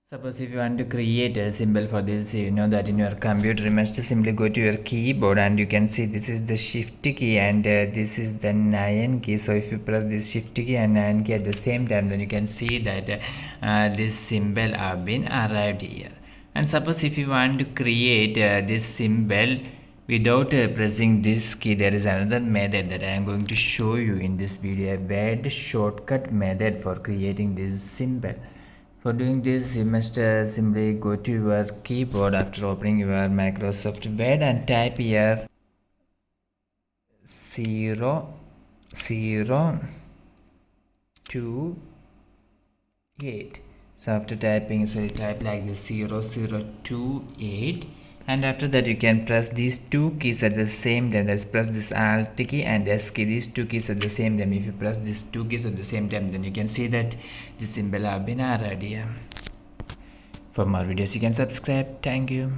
Suppose if you want to create a symbol for this, you know that in your computer you must simply go to your keyboard and you can see this is the shift key and this is the 9 key. So if you press this shift key and 9 key at the same time, then you can see that this symbol have been arrived here. And suppose if you want to create this symbol without pressing this key, there is another method that I am going to show you in this video, a very shortcut method for creating this symbol. For doing this, you must simply go to your keyboard after opening your Microsoft Word and type here 0028. So after typing, so you type like this 0028, and after that you can press these two keys at the same time. Let's press this Alt key and S key, these two keys at the same time. If you press these two keys at the same time, then you can see that the symbol have been added here. For more videos you can subscribe. Thank you.